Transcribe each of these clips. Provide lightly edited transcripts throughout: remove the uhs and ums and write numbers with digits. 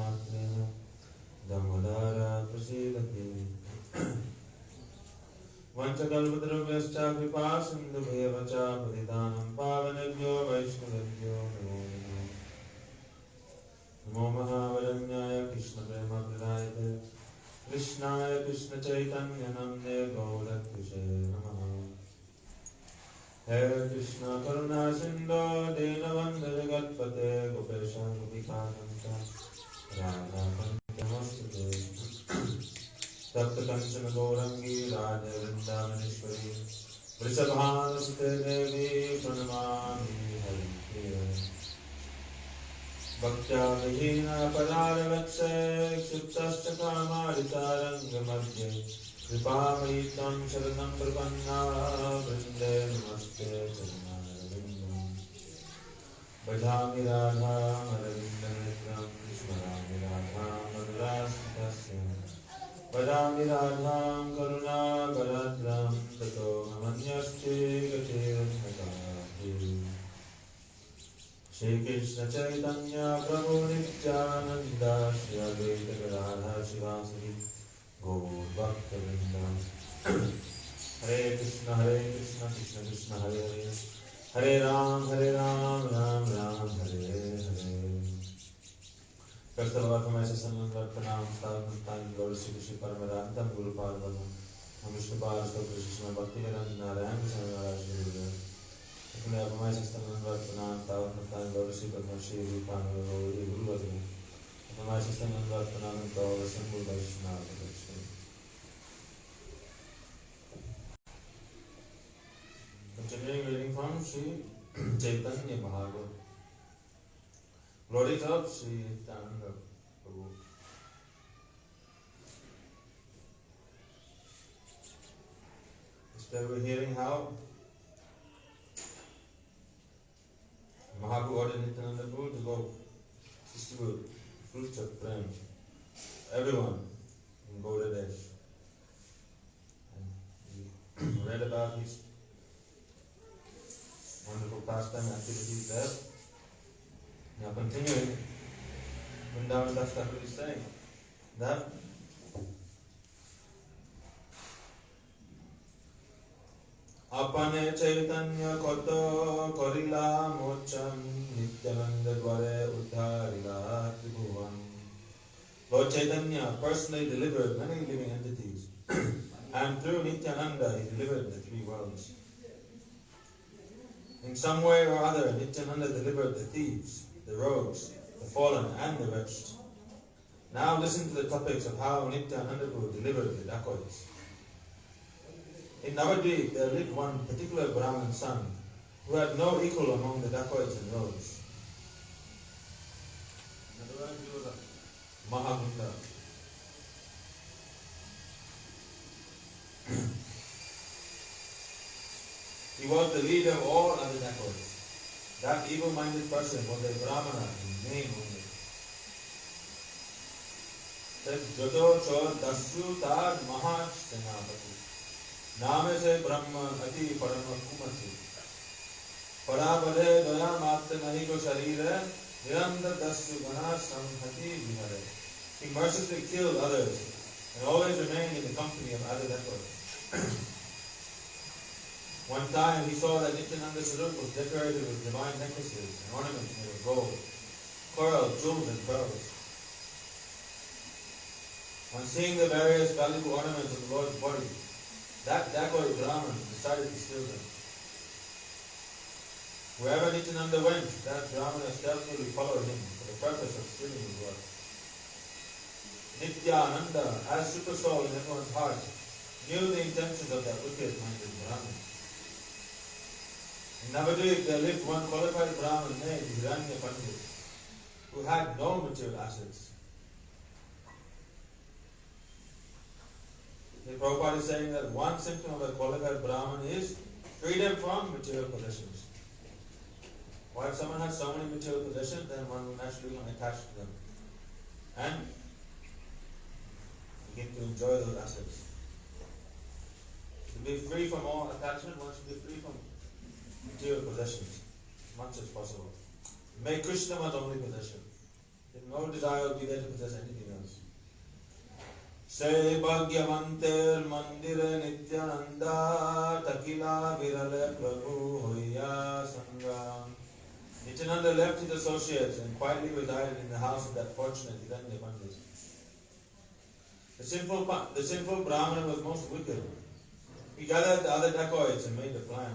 matrena damodara prasidati. Vanchakalpatarubhyascha kripasindubhyevacha patitanam pavanebhyo vaishnavebhyo namo namo. Namo Mahavaranyaya Krishna Prema Pradayate Krishnaya Krishna Chaitanya Namne Gaudakrishe Namaha. Hare Krishna Karuna Sindhu Dinavandha Jagatpate Gopesha Gopikakanta Radha Kanta Namaste Tapta Kanchana Gaurangi Radha Vrindavaneshwari Vrishabhanasute Devi Pranamami Haripriya Bhaktya Vihina Paralakshay Kshiptascha Kamaritarangamadhye Kripamritam Sharanam Prapanna Vrinde Namaste Charanarvindam Bhajami Radha Maravindam Smarami Radha Madhurasitasya Bhajami Radha Karuna Bharadram Tato Namanyasche Gatirannakati Shri Krishna Chaitanya Prabhu Nityananda Shri Advaita Gadadhar Shivasari Gaur Bhakta Vrinda Hare Krishna Krishna Krishna Hare Hare Hare Ram Ram Ram Hare Hare. First of all, for my sister Nandar Pranam Stavkantan Lord Shri Krishna Paramadantam Guru Parvana Vishnu Parasva Krishna Bhakti Vedanta Narayan Krishna Guru. Secondly, for my sister Nandar Pranam Stavkantan Lord Shri Padma Shri Rupana Guru Guru. For my sister Nandar Pranam and all the Sambhu Vaishnava. Continuing reading from Sri Chaitanya Mahaprabhu. Glories of Sri Nityananda Prabhu. Yesterday we were hearing how Mahaprabhu ordered Nityananda Prabhu to go distribute fruits of prem to everyone in Gauda Desh. And we read about his wonderful pastime activities there. Now continuing, Vrindavan Das Thakur is saying that Apane Chaitanya Koto Korila Mocham Nityananda Dware Uddharila Tribhuvan. Lord Chaitanya personally delivered many living entities and through Nityananda he delivered the three worlds. In some way or other, Nityananda delivered the thieves, the rogues, the fallen, and the wretched. Now listen to the topics of how Nityananda delivered the dacoits. In Navadvip, there lived one particular Brahmin son who had no equal among the dacoits and rogues. In other words, he was a Mahagunda. He was the leader of all other dacoits. That evil-minded person was a Brahmana in name only. Says, Jodo Chor Dasu Tad Mahaj Senapati. Name se Brahma Ati Parama Kumati. Parabade Doya Matra Nahigo Sharira Niranda Dasu Gana Samhati Vihare. He mercilessly killed others and always remained in the company of other dacoits. One time he saw that Nityananda Swarup was decorated with divine necklaces and ornaments made of gold, coral, jewels and pearls. On seeing the various valuable ornaments of the Lord's body, that dacoit Brahman decided to steal them. Wherever Nityananda went, that Brahmana stealthily followed him for the purpose of stealing his work. Nityananda, as super soul in everyone's heart, knew the intentions of that wicked-minded Brahman. In Navadvip, there lived one qualified Brahman named Giridhari Prabhu, who had no material assets. The Prabhupada is saying that one symptom of a qualified Brahman is freedom from material possessions. Why, if someone has so many material possessions, then one will naturally become attached to them and begin to enjoy those assets. To be free from all attachment, one should be free from material possessions as much as possible. Make Krishna one's only possession. No desire will be there to possess anything else. Se Bhagyavanter Mandira Nityananda Takila Virale Prabhu Hoya Sangram. Nityananda left his associates and quietly resided in the house of that fortunate Hidanya Pandit. The sinful Brahmana was most wicked. He gathered the other dacoits and made a plan.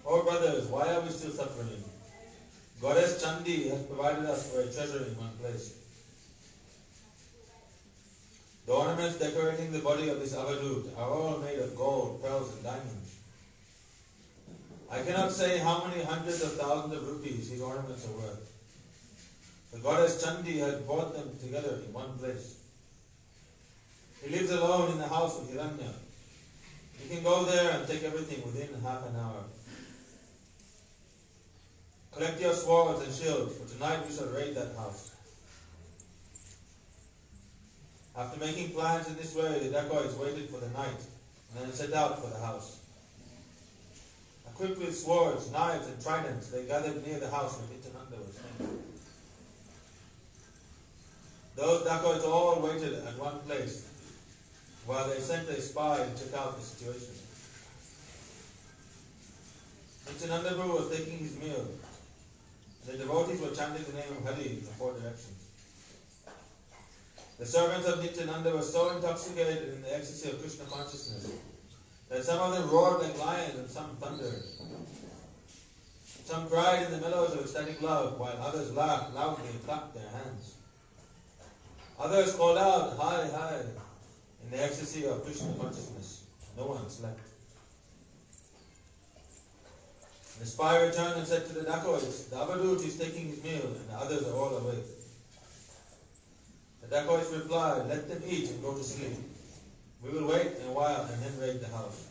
Oh brothers, why are we still suffering? Goddess Chandi has provided us for a treasure in one place. The ornaments decorating the body of this avadut are all made of gold, pearls and diamonds. I cannot say how many hundreds of thousands of rupees these ornaments are worth. The goddess Chandi has brought them together in one place. He lives alone in the house of Hiranya. You can go there and take everything within half an hour. Collect your swords and shields, for tonight we shall raid that house. After making plans in this way, the dacoits waited for the night and then set out for the house. Equipped with swords, knives and tridents, they gathered near the house where Nityananda was staying. Those dacoits all waited at one place while they sent a spy to check out the situation. Nityananda Prabhu was taking his meal, and the devotees were chanting the name of Hari in the four directions. The servants of Nityananda were so intoxicated in the ecstasy of Krishna consciousness that some of them roared like lions and some thundered. Some cried in the mellows of ecstatic love, while others laughed loudly and clapped their hands. Others called out, "Hi, hi," in the ecstasy of Krishna consciousness. No one slept. The spy returned and said to the dacoits, "The avadut is taking his meal and the others are all awake." The dacoits replied, "Let them eat and go to sleep. We will wait a while and then raid the house."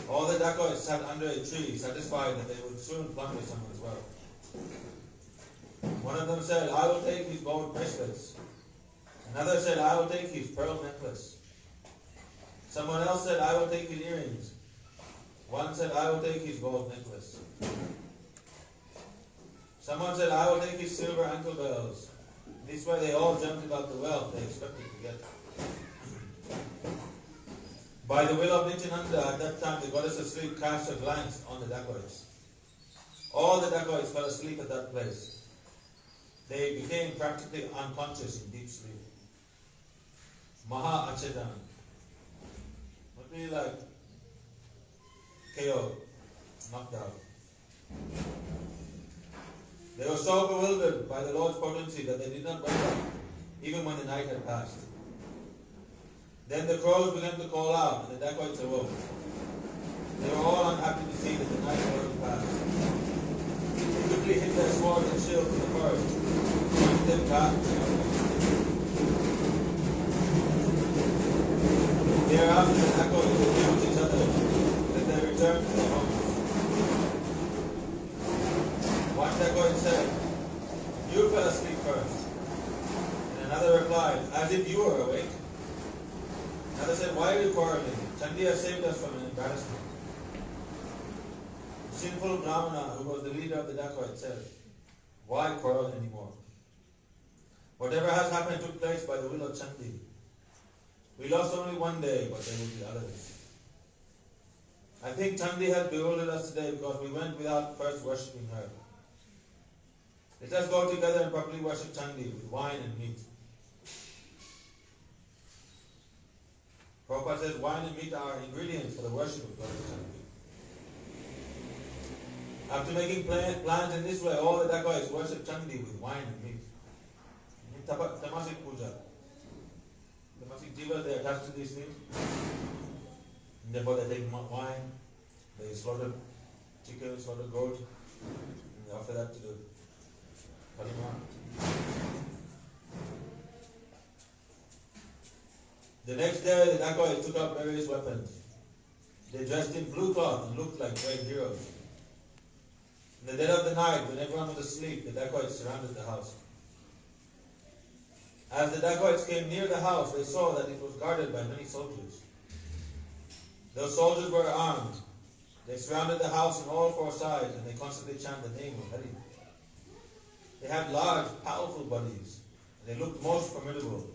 All the dacoits sat under a tree, satisfied that they would soon plunder someone's wealth. One of them said, "I will take his gold bracelets." Another said, "I will take his pearl necklace." Someone else said, "I will take his earrings." One said, "I will take his gold necklace." Someone said, "I will take his silver ankle bells." This way they all jumped about the wealth they expected to get. By the will of Nityananda, at that time the goddess of sleep cast a glance on the dacoits. All the dacoits fell asleep at that place. They became practically unconscious in deep sleep. Maha Achetan. Would be like KO, knocked out. They were so bewildered by the Lord's potency that they did not wake up, even when the night had passed. Then the crows began to call out, and the dacoits awoke. They were all unhappy to see that the night had already passed. They quickly hid their swords and shields in the forest, pointed them back to the dacoits. Thereafter the dacoits accused each other that they returned to their homes. One dacoit said, "You fell asleep first." And another replied, "As if you were awake." Another said, "Why are you quarreling? Chandi has saved us from an embarrassment." The sinful Brahmana, who was the leader of the dacoits, said, "Why quarrel anymore? Whatever has happened took place by the will of Chandi. We lost only one day, but there will be others. I think Chandi has bewildered us today because we went without first worshipping her. Let us go together and properly worship Chandi with wine and meat." Prabhupada says wine and meat are ingredients for the worship of God. After making plans in this way, all the dacoits worship Chandi with wine and meat. Tamasic puja. Tamasic jivas, they attach to these things. And therefore they take wine, they slaughter chicken, slaughter goat, and they offer that to the Parima. The next day, the dacoits took up various weapons. They dressed in blue cloth and looked like great heroes. In the dead of the night, when everyone was asleep, the dacoits surrounded the house. As the dacoits came near the house, they saw that it was guarded by many soldiers. Those soldiers were armed. They surrounded the house on all four sides and they constantly chant the name of Hari. They had large, powerful bodies and they looked most formidable,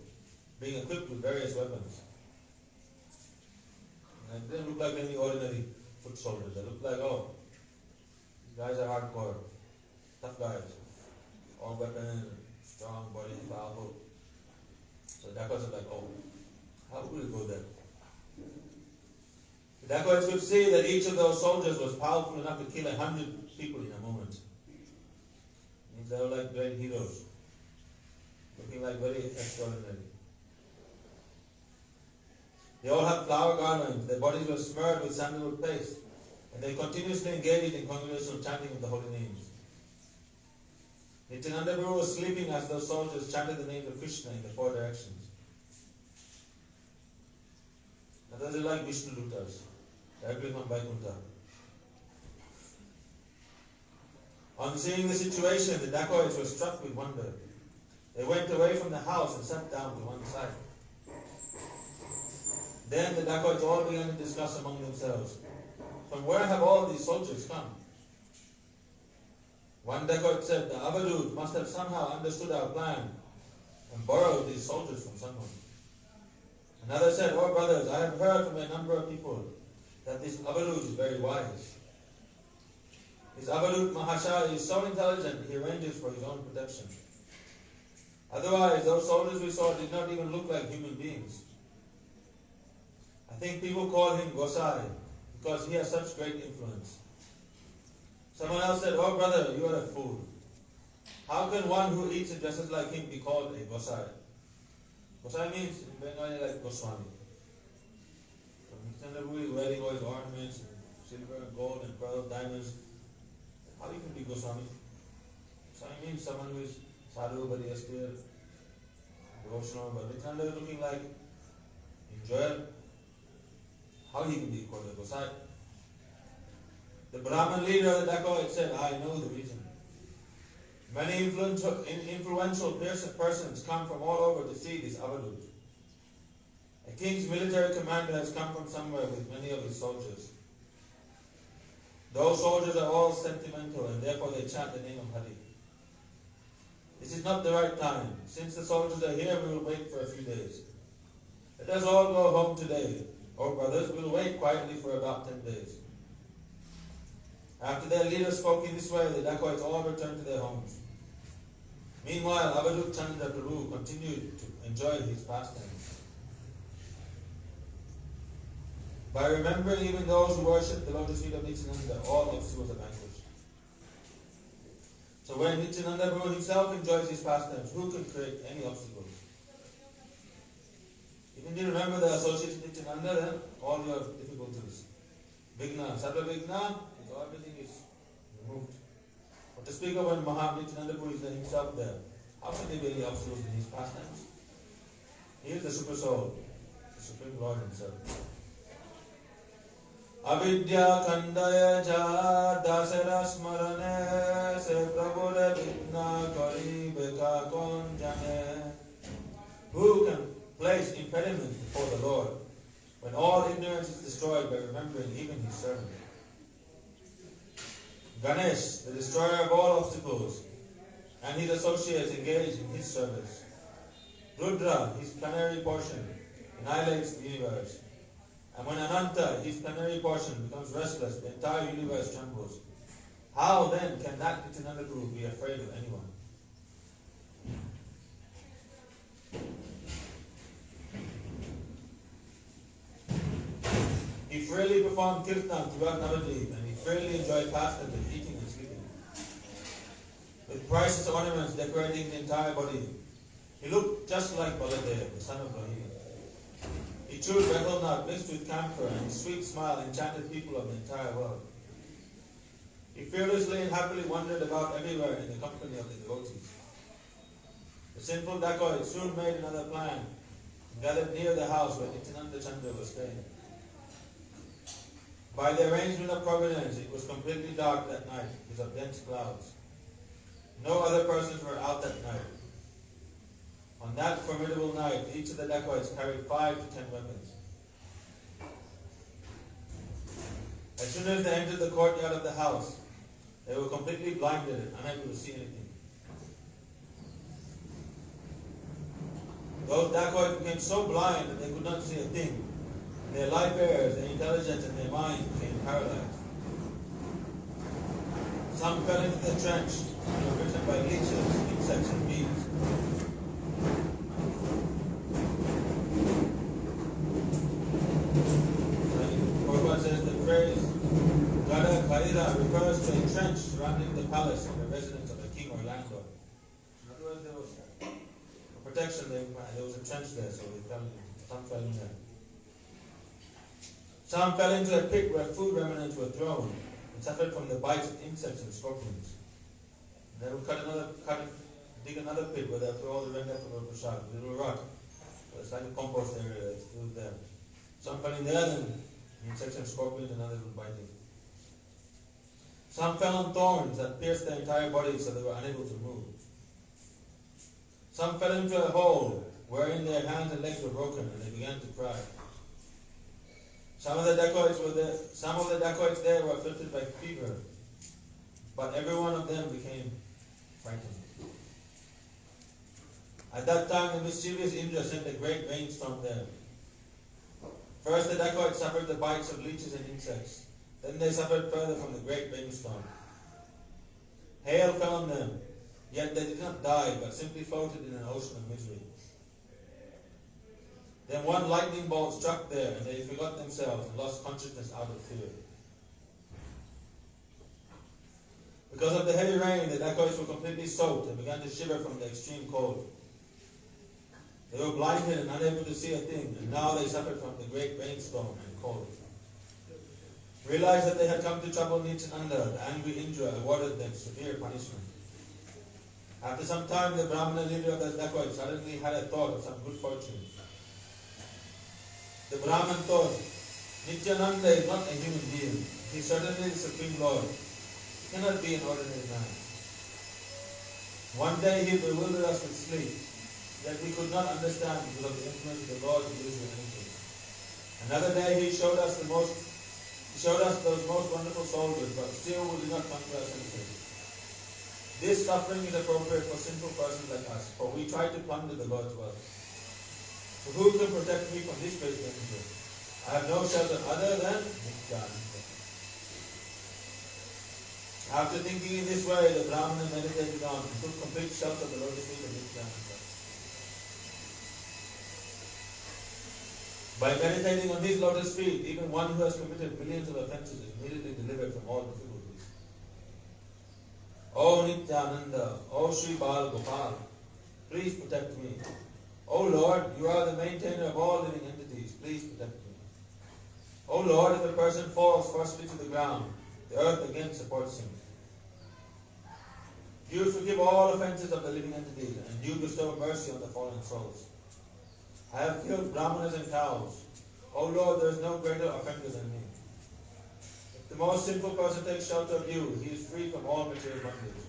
being equipped with various weapons. And they didn't look like any ordinary foot soldiers. They looked like, oh, these guys are hardcore, tough guys. All weapons, strong bodies, powerful. So the dacoits are like, oh, how will we go there? The dacoits could see that each of those soldiers was powerful enough to kill 100 people in a moment. Means they were like great heroes, looking like very extraordinary. They all had flower garlands, their bodies were smeared with sandalwood paste, and they continuously engaged in congregational chanting of the holy names. Nityananda Prabhu was sleeping as those soldiers chanted the name of Krishna in the four directions. Now those are like Vishnu Dutas, directly from Vaikuntha. On seeing the situation, the dacoits were struck with wonder. They went away from the house and sat down to one side. Then the dacoits all began to discuss among themselves, from where have all these soldiers come? One dacoit said, the Avadut must have somehow understood our plan and borrowed these soldiers from someone. Another said, oh brothers, I have heard from a number of people that this Avadut is very wise. This Avadut Mahashaya is so intelligent, he arranges for his own protection. Otherwise, those soldiers we saw did not even look like human beings. I think people call him Gosai because he has such great influence. Someone else said, oh brother, you are a fool. How can one who eats and dresses like him be called a Gosai? Gosai means in Bengali like Goswami. So Nityananda Prabhu is wearing all his ornaments, silver and gold and pearl, diamonds. How you can be Goswami? Goswami means someone who is sadhu, but he is still devotional, but Nityananda is looking like enjoyer. How he can be called a Gosai? The Brahman leader of the dacoits said, I know the reason. Many influential persons come from all over to see this Avadut. A king's military commander has come from somewhere with many of his soldiers. Those soldiers are all sentimental and therefore they chant the name of Hari. This is not the right time. Since the soldiers are here, we will wait for a few days. Let us all go home today. Oh brothers, we will wait quietly for about 10 days. After their leader spoke in this way, the dacoits all returned to their homes. Meanwhile, Avadut Chandra Prabhu continued to enjoy his pastimes. By remembering even those who worship the lotus feet of Nityananda, all obstacles are vanquished. So when Nityananda Prabhu himself enjoys his pastimes, who can create any obstacles? Even you remember the association of Nityananda, then all your difficulties. Vigna, Sarva Vigna, everything is removed. But to speak of when Nityananda Prabhu is himself there, how can there be any obstacles in his pastimes? He is the Super Soul, the Supreme Lord himself. Avidya kandaya ja dasara smarane se prabhure vidna kari beka kon jane. Who can place impediments before the Lord when all ignorance is destroyed by remembering even his servant? Ganesh, the destroyer of all obstacles, and his associates engaged in his service. Rudra, his plenary portion, annihilates the universe. And when Ananta, his plenary portion, becomes restless, the entire universe trembles. How then can that Nityananda Prabhu be afraid of anyone? He freely performed kirtan throughout Navadvip, and he freely enjoyed pastimes of eating and sleeping. With priceless ornaments decorating the entire body, he looked just like Baladev, the son of Brahma. He chewed betel nut mixed with camphor, and his sweet smile enchanted people of the entire world. He fearlessly and happily wandered about everywhere in the company of the devotees. The sinful dacoits soon made another plan and gathered near the house where Nityananda Chandra was staying. By the arrangement of Providence, it was completely dark that night because of dense clouds. No other persons were out that night. On that formidable night, each of the dacoits carried 5 to 10 weapons. As soon as they entered the courtyard of the house, they were completely blinded and unable to see anything. Those dacoits became so blind that they could not see a thing. Their life heirs, their intelligence, and their minds became paralyzed. Some fell into the trench and were bitten by leeches, insects, and bees. Prabhupada says the phrase Gada Khaira refers to a trench surrounding the palace and the residence of a king or landlord. In other words, there was protection, there was a trench there, so some fell in there. Some fell into a pit where food remnants were thrown and suffered from the bites of insects and scorpions. And they would dig another pit where they would throw all the remnants of the prasad, a little rock. So it's like a compost area, it's food there. Some fell in there, then insects and scorpions, and others would bite them. Some fell on thorns that pierced their entire body so they were unable to move. Some fell into a hole wherein their hands and legs were broken and they began to cry. Some of the dacoits there were afflicted by fever, but every one of them became frightened. At that time, the mischievous Indra sent a great rainstorm there. First, the dacoits suffered the bites of leeches and insects. Then they suffered further from the great rainstorm. Hail fell on them, yet they did not die, but simply floated in an ocean of misery. Then one lightning bolt struck there, and they forgot themselves and lost consciousness out of fear. Because of the heavy rain, the dacoits were completely soaked and began to shiver from the extreme cold. They were blinded and unable to see a thing, and now they suffered from the great rainstorm and cold. Realized that they had come to trouble Nityananda, the angry Indra awarded them severe punishment. After some time, the Brahmana leader of the dacoits suddenly had a thought of some good fortune. The Brahman thought, Nityananda is not a human being. He is certainly the Supreme Lord. He cannot be an ordinary man. One day he bewildered us with sleep, yet we could not understand because of the influence of the Lord who deals with anything. Another day he showed us those most wonderful soldiers, but still we did not come to our senses. This suffering is appropriate for sinful persons like us, for we try to plunder the Lord's wealth. So who can protect me from this great danger? I have no shelter other than Nityananda. After thinking in this way, the Brahmana meditated on and took complete shelter of the lotus feet of Nityananda. By meditating on his lotus feet, even one who has committed millions of offenses is immediately delivered from all difficulties. O Nityananda, O Sri Bal Gopal, please protect me. O Lord, you are the maintainer of all living entities, please protect me. O Lord, if a person falls firstly to the ground, the earth again supports him. You forgive all offenses of the living entities, and you bestow mercy on the fallen souls. I have killed brahmanas and cows. O Lord, there is no greater offender than me. If the most sinful person takes shelter of you, he is free from all material bondage.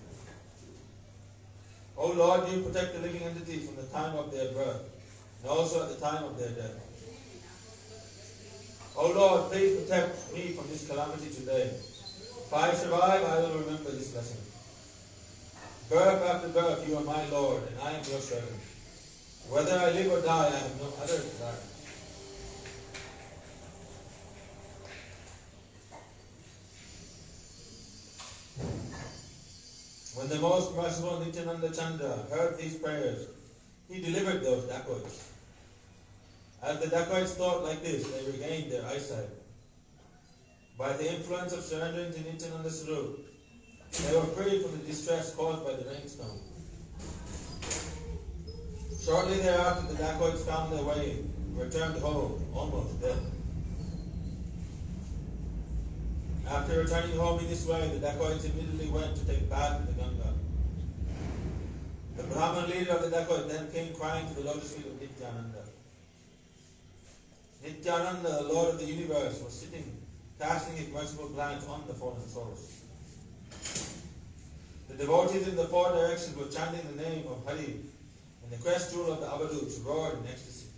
O Lord, you protect the living entities from the time of their birth, and also at the time of their death. O Lord, please protect me from this calamity today. If I survive, I will remember this lesson. Birth after birth, you are my Lord, and I am your servant. Whether I live or die, I have no other desire. When the most merciful Nityananda Chandra heard these prayers, he delivered those dacoits. As the dacoits thought like this, they regained their eyesight. By the influence of surrendering to Nityananda Swarup, they were freed from the distress caused by the rainstorm. Shortly thereafter, the dacoits found their way and returned home, almost dead. After returning home in this way, the dacoits immediately went to take bath in the Ganga. The Brahman leader of the dacoits then came crying to the lotus feet of Nityananda. Nityananda, the Lord of the universe, was sitting, casting his merciful glance on the fallen souls. The devotees in the four directions were chanting the name of Hari, and the crest jewel of the Avaduts roared in ecstasy.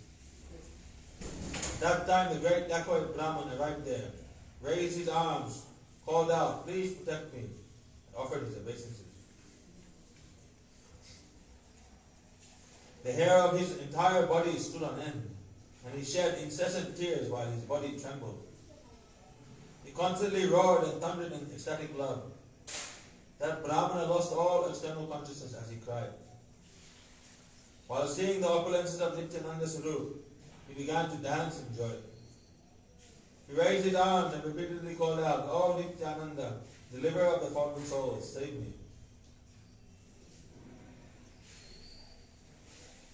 At that time, the great dacoit Brahman arrived there. raised his arms, called out, "Please protect me," and offered his obeisances. The hair of his entire body stood on end, and he shed incessant tears while his body trembled. He constantly roared and thundered in ecstatic love. That Brahmana lost all external consciousness as he cried. While seeing the opulences of Nityananda Swarup, he began to dance in joy. He raised his arms and repeatedly called out, "O Nityananda, deliverer of the fallen souls, save me."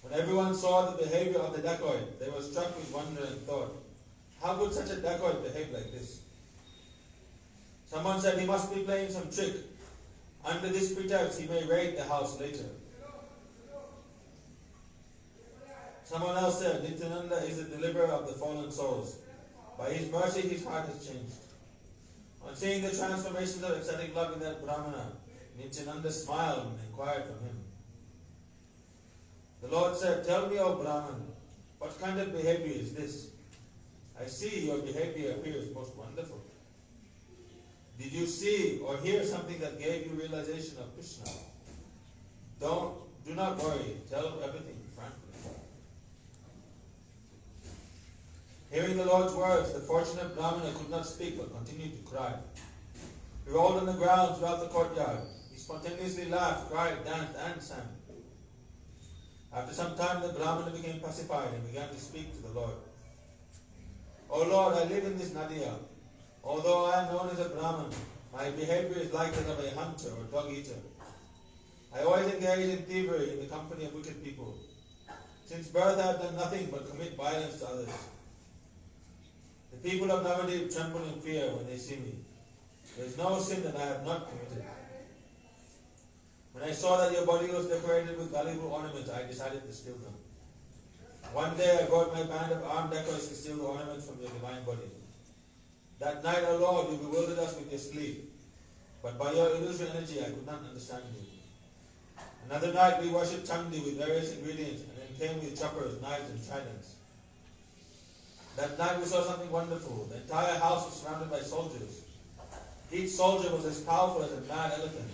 When everyone saw the behavior of the dacoit, they were struck with wonder and thought, "How could such a dacoit behave like this?" Someone said, "He must be playing some trick. Under this pretext, he may raid the house later." Someone else said, "Nityananda is the deliverer of the fallen souls. By his mercy, his heart has changed." On seeing the transformations of ecstatic love in that Brahmana, Nityananda smiled and inquired from him. The Lord said, "Tell me, O Brahman, what kind of behavior is this? I see your behavior appears most wonderful. Did you see or hear something that gave you realization of Krishna? Do not worry, tell everything frankly." Hearing the Lord's words, the fortunate Brahmana could not speak but continued to cry. He rolled on the ground throughout the courtyard. He spontaneously laughed, cried, danced, and sang. After some time, the Brahmana became pacified and began to speak to the Lord. "O Lord, I live in this Nadia. Although I am known as a Brahman, my behavior is like that of a hunter or dog-eater. I always engage in thievery in the company of wicked people. Since birth I have done nothing but commit violence to others. The people of Navadip tremble in fear when they see me. There is no sin that I have not committed. When I saw that your body was decorated with valuable ornaments, I decided to steal them. One day I brought my band of armed dacoits to steal the ornaments from your divine body. That night, O Lord, you bewildered us with your sleep, but by your illusory energy I could not understand you. Another night we worshipped Chandi with various ingredients and then came with choppers, knives and tridents. That night we saw something wonderful. The entire house was surrounded by soldiers. Each soldier was as powerful as a mad elephant.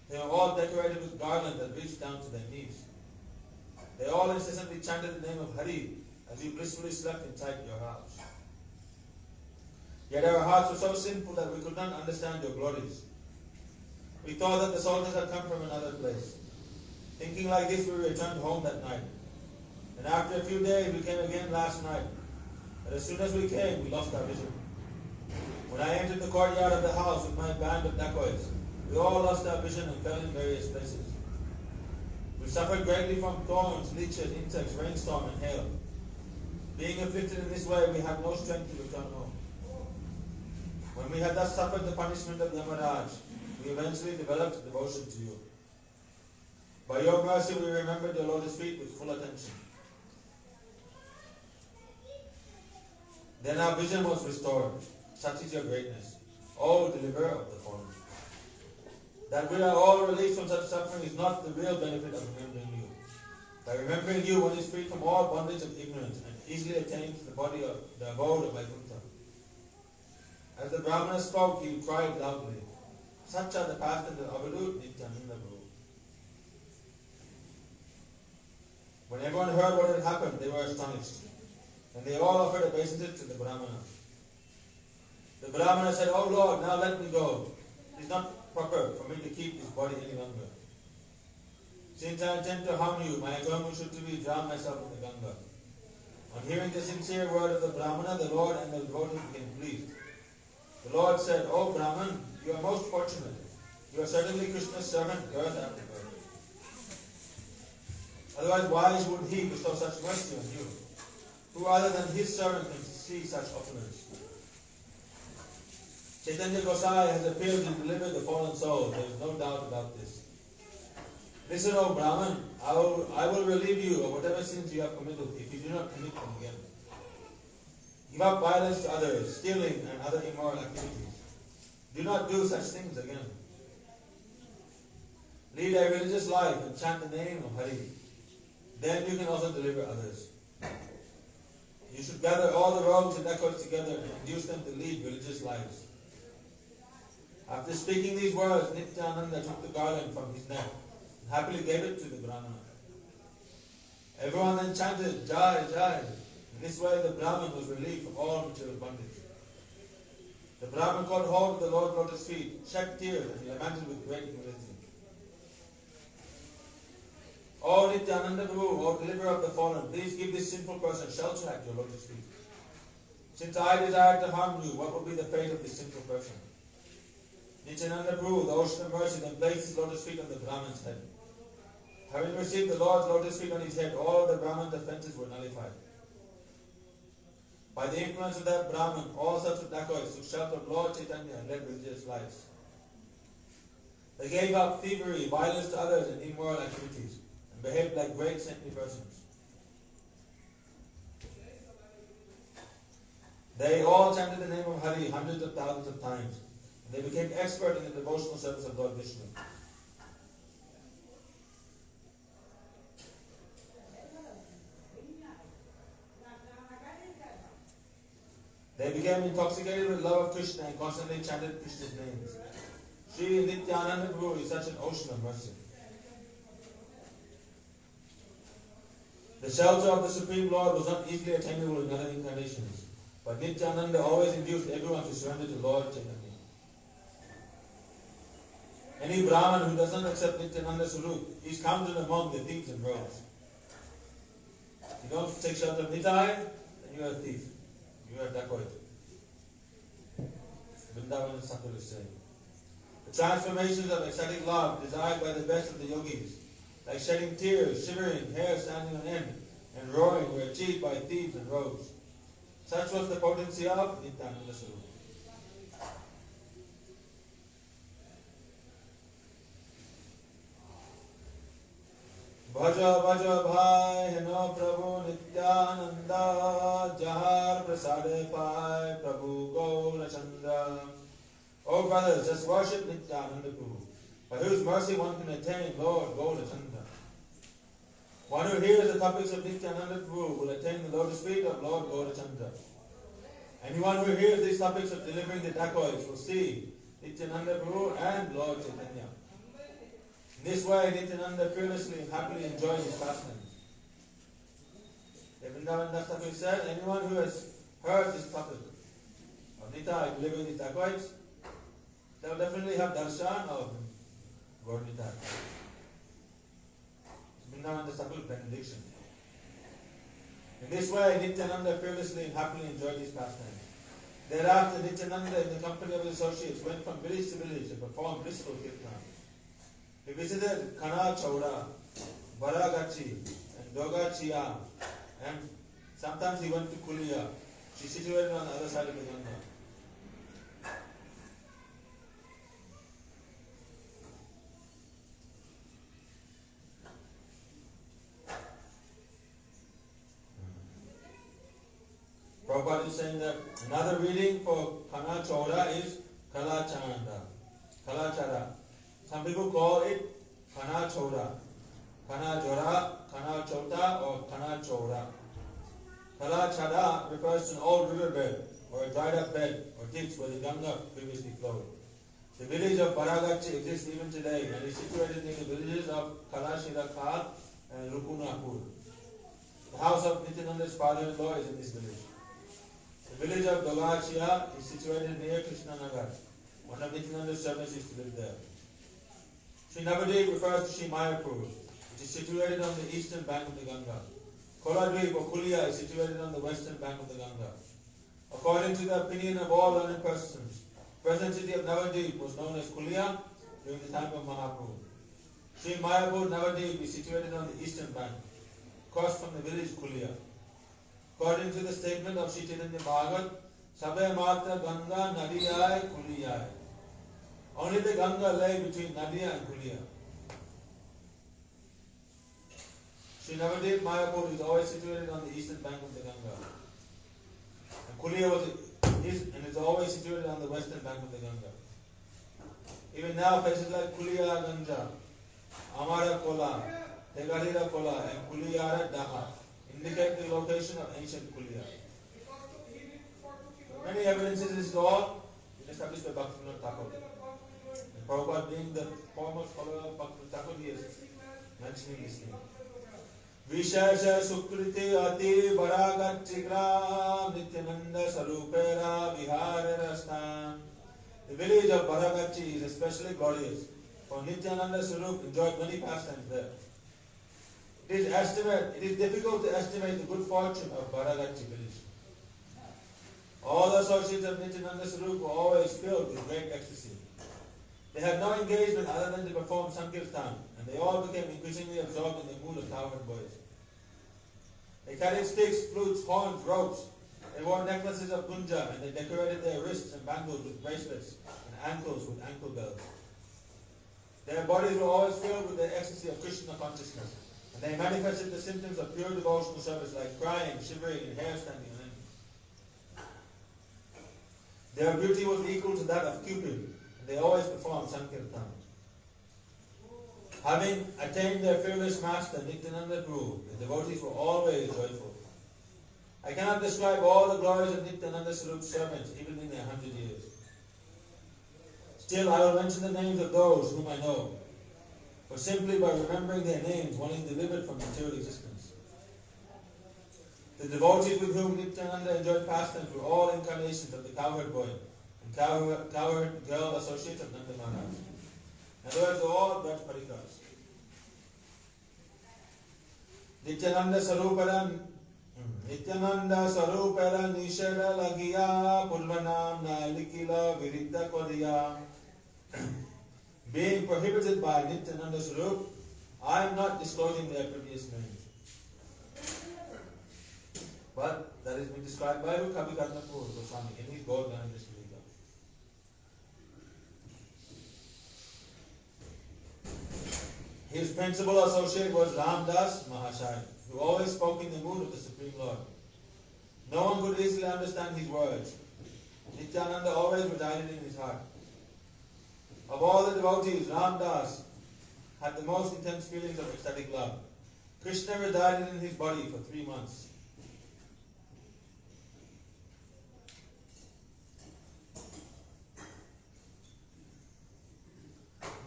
They were all decorated with garlands that reached down to their knees. They all incessantly chanted the name of Hari as we blissfully slept inside your house. Yet our hearts were so sinful that we could not understand your glories. We thought that the soldiers had come from another place. Thinking like this, we returned home that night. And after a few days, we came again last night. But as soon as we came, we lost our vision. When I entered the courtyard of the house with my band of dacoits, we all lost our vision and fell in various places. We suffered greatly from thorns, leeches, insects, rainstorm, and hail. Being afflicted in this way, we had no strength to return home. When we had thus suffered the punishment of Yamaraj, we eventually developed devotion to you. By your mercy, we remembered your lotus feet with full attention. Then our vision was restored. Such is your greatness, O deliverer of the fallen. That we are all released from such suffering is not the real benefit of remembering you. By remembering you, one is freed from all bondage of ignorance and easily attains the abode of Vaikuntha. As the Brahmana spoke, he cried loudly, "Such are the pastimes of Avalut Nityananda Prabhu." When everyone heard what had happened, they were astonished, and they all offered obeisances to the Brahmana. The Brahmana said, "O Lord, now let me go. It is not proper for me to keep this body any longer. Since I intend to harm you, my karma should be drown myself in the Ganga." On hearing the sincere word of the Brahmana, the Lord and the devotees became pleased. The Lord said, "O Brahman, you are most fortunate. You are certainly Krishna's servant, birth after birth. Otherwise, why would he bestow such mercy on you? Who other than his servant can see such opulence? Chaitanya Gosai has appeared to deliver the fallen souls. There is no doubt about this. Listen, O Brahman, I will relieve you of whatever sins you have committed if you do not commit them again. Give up violence to others, stealing and other immoral activities. Do not do such things again. Lead a religious life and chant the name of Hari. Then you can also deliver others. You should gather all the rogues and dacoits together and induce them to lead religious lives. After speaking these words, Nityananda took the garland from his neck and happily gave it to the Brahmana. Everyone then chanted, Jai, Jai. In this way the Brahman was relieved from all material bondage. The Brahman caught hold of the Lord's lotus feet, shed tears, and lamented with great humility. O Nityananda Prabhu, O deliverer of the fallen, please give this sinful person shelter at your lotus feet. Since I desired to harm you, what will be the fate of this sinful person? Nityananda Prabhu, the ocean of mercy, then placed his lotus feet on the Brahman's head. Having received the Lord's lotus feet on his head, all of the Brahman's offences were nullified. By the influence of that Brahman, all sorts of dacoits took shelter of Lord Chaitanya and led religious lives. They gave up thievery, violence to others, and immoral activities, and behaved like great saintly persons. They all chanted the name of Hari hundreds of thousands of times, and they became expert in the devotional service of Lord Vishnu. They became intoxicated with love of Krishna and constantly chanted Krishna's names. Sri Nityananda Prabhu is such an ocean of mercy. The shelter of the Supreme Lord was not easily attainable in other incarnations, but Nityananda always induced everyone to surrender to Lord Chaitanya. Any Brahman who does not accept Nityananda's Swarup is counted among the thieves and rogues. If you don't take shelter of Nitai, then you are a thief. You are a dacoit. Vrindavan Thakur is saying. The transformations of ecstatic love desired by the best of the yogis, like shedding tears, shivering, hair standing on end, and roaring, were achieved by thieves and rogues. Such was the potency of Nityananda Swarup. Bhaja bhaja bhai heno Prabhu Nityananda Jahar prasade pai Prabhu Gaura Chandra. O brothers, just worship Nityananda Prabhu, by whose mercy one can attain Lord Gaura Chandra. One who hears the topics of Nityananda Prabhu will attain the lotus feet of Lord Gaura Chandra. Anyone who hears these topics of delivering the dacoits will see Nityananda Prabhu and Lord Chaitanya. In this way, Nityananda fearlessly and happily enjoyed his pastimes. Vrindavan Das Thakur said, anyone who has heard this topic of Nitai delivering the dacoits, they will definitely have darshan of Lord Nitai. Vrindavan Das Thakur's benediction. In this way, Nityananda fearlessly and happily enjoyed his pastimes. Thereafter, Nityananda, in the company of his associates, went from village to village and performed blissful kirtan. He visited Kana Chowda, Baragachi, and Dogachia, and sometimes he went to Kulia. She is situated on the other side of the Ganga. Prabhupada is saying that another reading for Kana Chowda is Kalachara. Some people call it Kana Chowda, Kana Jora, Kana Chota, or Kana Chowda. Kalachara refers to an old riverbed, or a dried up bed, or ditch where the Ganga previously flowed. The village of Baragachi exists even today and is situated near the villages of Kalashira and Rukunapur. The house of Nityananda's father-in-law is in this village. The village of Dogachia is situated near Krishnanagar. One of Nityananda's servants used to live there. Sri Navadvip refers to Sri Mayapur, which is situated on the eastern bank of the Ganga. Koladvip or Kulia is situated on the western bank of the Ganga. According to the opinion of all learned persons, the present city of Navadvip was known as Kulia during the time of Mahaprabhu. Sri Mayapur Navadvip is situated on the eastern bank, across from the village Kulia. According to the statement of Sri Chaitanya Bhagavat, Sabe Matra Ganga Nadiyai Kuliyai. Only the Ganga lay between Nadia and Kulia. Sri Navadvip Mayapur is always situated on the eastern bank of the Ganga. And Kulia is always situated on the western bank of the Ganga. Even now, places like Kulia Ganja, Amara Kola, Tegarira Kola, and Kuliyara Daha indicate the location of ancient Kulia. Many evidences is all established by Bhaktivinoda Thakur. And Prabhupada being the foremost follower of Bhaktivinoda Thakur, he is mentioning this thing. Vishesha Sukriti Ati Bharagat Chikra Nityananda Sarupera Vihara Rastan. The village of Bharagachi is especially glorious, for Nityananda Sarup enjoyed many pastimes there. It is difficult to estimate the good fortune of Bharagachi village. All the associates of Nityananda Sarup were always filled with great ecstasy. They had no engagement other than to perform Sankirtan, and they all became increasingly absorbed in the mood of cowherd boys. They carried sticks, flutes, horns, ropes. They wore necklaces of gunja, and they decorated their wrists and bangles with bracelets and ankles with ankle bells. Their bodies were always filled with the ecstasy of Krishna consciousness, and they manifested the symptoms of pure devotional service like crying, shivering, and hair standing on end. Their beauty was equal to that of Cupid, and they always performed Sankirtan. Having attained their fearless master, Nityananda Prabhu, the devotees were always joyful. I cannot describe all the glories of Nityananda Sarup's servants, even in their 100 years. Still, I will mention the names of those whom I know, for simply by remembering their names, one is delivered from material existence. The devotees with whom Nityananda enjoyed pastimes were all incarnations of the cowherd boy and cowherd girl associates of Nanda Maharaj. In other words, they all Braj Parikars. Nityananda Sarupara Nishara Lagiya Purvanam Nalikila Virita Kodiya. Being prohibited by Nityananda Sarup, I am not disclosing their previous names. But that has been described by Kavi Karnapur Goswami in his Gaur Ganadishvika. His principal associate was Ramdas Mahashaya, who always spoke in the mood of the Supreme Lord. No one could easily understand his words. Nityananda always resided in his heart. Of all the devotees, Ramdas had the most intense feelings of ecstatic love. Krishna resided in his body for 3 months.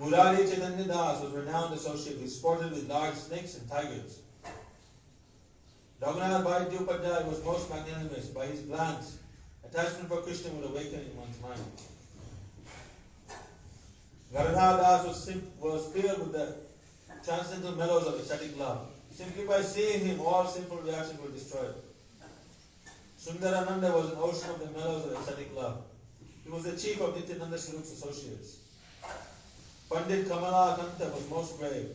Murari Chaitanya Das was a renowned associate who sported with large snakes and tigers. Raghunath Bhai Upadhyay was most magnanimous. By his glance, attachment for Krishna would awaken in one's mind. Giridhari Das was filled with the transcendental mellows of ecstatic love. Simply by seeing him, all simple reactions were destroyed. Sundarananda was an ocean of the mellows of ecstatic love. He was the chief of Nityananda Sarup's associates. Pandit Kamala Kanta was most grave.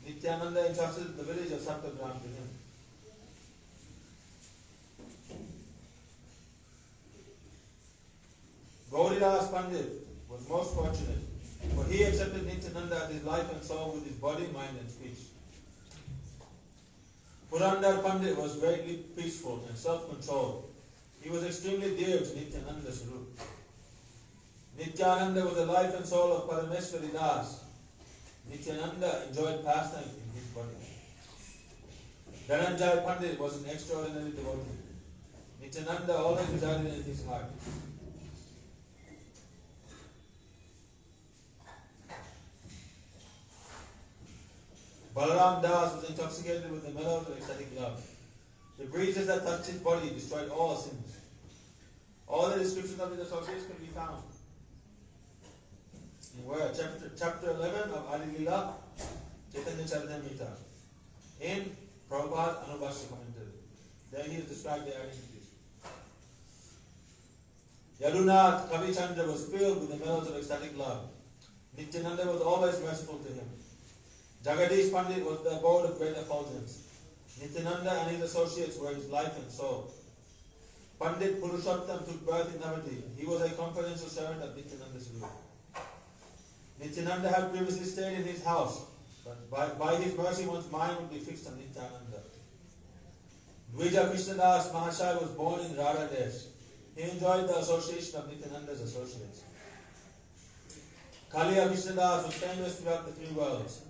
Nityananda entrusted the village of Saptagram to him. Gauridas Pandit was most fortunate, for he accepted Nityananda as his life and soul with his body, mind and speech. Purandar Pandit was greatly peaceful and self-controlled. He was extremely dear to Nityananda Sarup. Nityananda was the life and soul of Parameshwari Das. Nityananda enjoyed pastime in his body. Dhananjay Pandit was an extraordinary devotee. Nityananda always resided in his heart. Balaram Das was intoxicated with the mellows of ecstatic love. The breezes that touched his body destroyed all sins. All the descriptions of his associates can be found in chapter 11 of Adi Lila, Chaitanya Charitamrita, in Prabhupada Anubhashya commentary. There he has described their identities. Yadunath Kavichandra was filled with the mellows of ecstatic love. Nityananda was always merciful to him. Jagadish Pandit was the abode of great effulgence. Nityananda and his associates were his life and soul. Pandit Purushottam took birth in Navadvip. He was a confidential servant of Nityananda Sarup. Nityananda had previously stayed in his house, but by his mercy one's mind would be fixed on Nityananda. Dvija Krishnadas Mahashaya was born in Radhadesh. He enjoyed the association of Nityananda's associates. Kaliya Krishnadas was famous throughout the 3 worlds.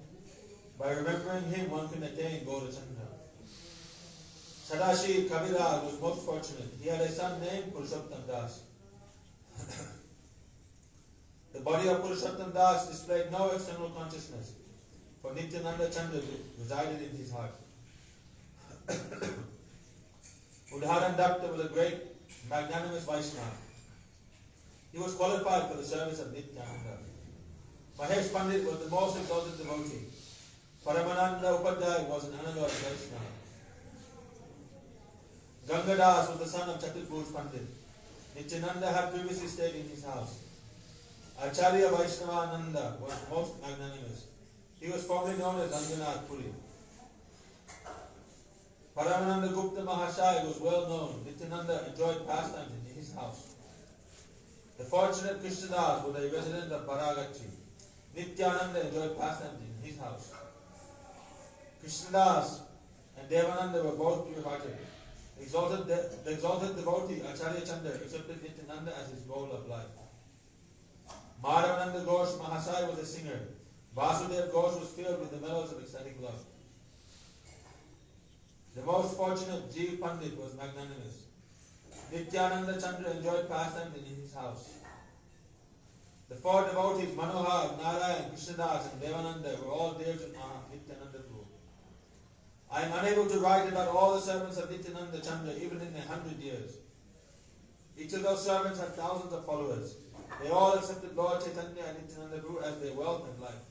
By remembering him, one can attain Gaurachandra. Sadashi Kaviraj was most fortunate. He had a son named Purushottam Das. The body of Purushottam Das displayed no external consciousness, for Nityananda Chandra resided in his heart. Udharan Datta was a great magnanimous Vaishnava. He was qualified for the service of Nityananda. Mahesh Pandit was the most exalted devotee. Paramananda Upadhyay was an analog Vaishnava. Gangadas was the son of Chaturpurush Pandit. Nityananda had previously stayed in his house. Acharya Vaishnavananda was most magnanimous. He was formerly known as Ranganath Puri. Paramananda Gupta Mahashaya was well known. Nityananda enjoyed pastimes in his house. The fortunate Krishnadas was a resident of Paragachi. Nityananda enjoyed pastimes in his house. Krishnadas and Devananda were both pure-hearted. The exalted devotee Acharya Chandra accepted Nityananda as his goal of life. Madhavananda Ghosh Mahasaya was a singer. Vasudev Ghosh was filled with the mellows of ecstatic love. The most fortunate Jeev Pandit was magnanimous. Nityananda Chandra enjoyed pastimes in his house. The four devotees Manohar, Narayan, Krishnadas and Devananda were all dear to Nityananda Prabhu. I am unable to write about all the servants of Nityananda Chandra even in 100 years. Each of those servants had thousands of followers. They all accepted Lord Chaitanya and Nityananda Prabhu as their wealth and life.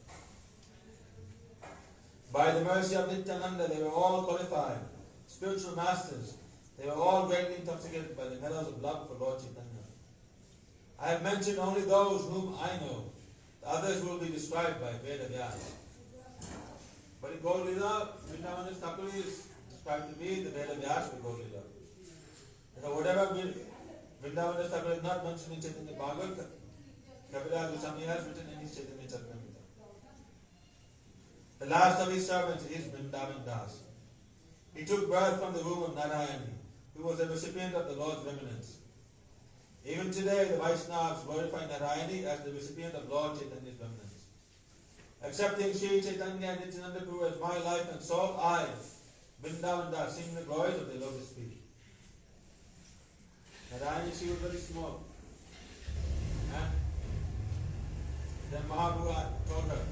By the mercy of Nityananda, they were all qualified, spiritual masters. They were all greatly intoxicated by the mellows of love for Lord Chaitanya. I have mentioned only those whom I know. The others will be described by Veda Vyas. But in Gaur Lila, Vrindavan Thakur is described to be the Veda Vyas for Gaur Lila. So whatever Vrindavan Thakur is not mentioned in Chaitanya Bhagavat, Kaviraj Goswami has written in his Chaitanya Charitamrita. The last of his servants is Vrindavan Das. He took birth from the womb of Narayani, who was a recipient of the Lord's remnants. Even today, the Vaishnavas glorify Narayani as the recipient of Lord Chaitanya's remnants. Accepting Sri Chaitanya and Nityananda Prabhu as my life and soul, I, Vrindavan Das, sing the glories of the lotus feet. Narayani, she was very small. And then Mahaprabhu told her,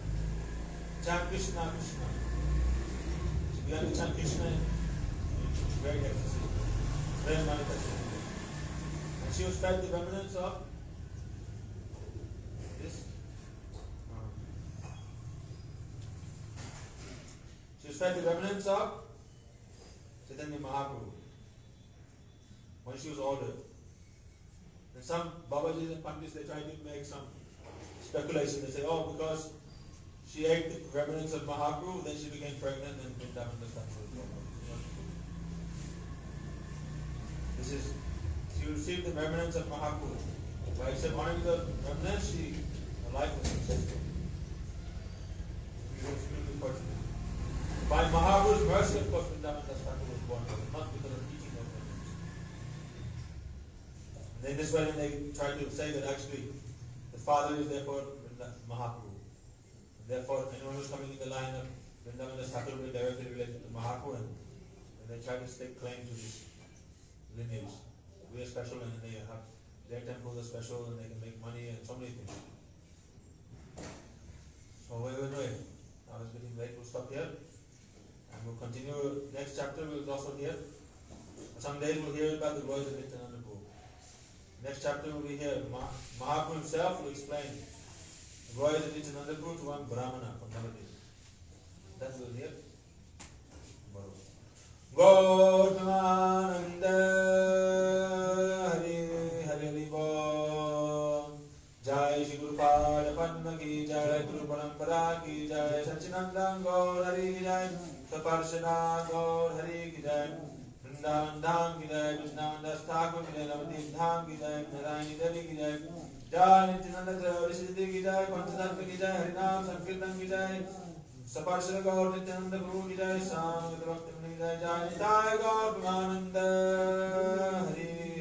chant Krishna, Krishna. She began to chant Krishna in very ecstasy, very manifested. And she was fed the remnants of this. She was fed the remnants of Chaitanya Mahaprabhu when she was older. And some Babajis and Pandits, they try to make some speculation. They say, oh, because she ate the remnants of Mahaprabhu, then she became pregnant and Vrindavan Das Thakur was born. She received the remnants of Mahaprabhu. By honoring the remnants, her life was successful. She was extremely fortunate. By Mahaprabhu's mercy, of course, Vrindavan Das Thakur was born, but not because of eating those remnants. And then this way, they try to say that actually the father is therefore Mahaprabhu. Therefore, anyone who's coming in the line of Vrindavan Das Thakur will be directly related to Mahaprabhu, and they try to stake claim to this lineage. We are special, and they have their temples are special, and they can make money and so many things. So wait. Now it's getting late. We'll stop here, and we'll continue. Next chapter we'll also hear. Some days we'll hear about the glories of Nityananda Prabhu. Next chapter we'll be here. Mahaprabhu himself will explain the glories of Nityananda Prabhu to one Brahmana from Navadvip. That we'll hear. Gaur Premananda Hari Hari Bol Jai Shri Guru Pada Padma Ki Jai Guru Parampara Ki Jai Sachinandan Gaur Hari Ki Jai Saparshana Gaur Hari Ki Jai Vrindavan Dham Ki Jai Vrindavan Das Thakur Ki Jai Navadvip Dham Ki Jai Narayani Devi Ki Jai Jai Nityananda Gauri Siddhi Ki Jai Panchatattva Ki Jai Harinam Sankirtan Ki Jai Saparshana Gaur Nityananda Prabhu Ki Jai Samvita Bhakti Ki Jai Jai Nitai Gaur Premananda Hari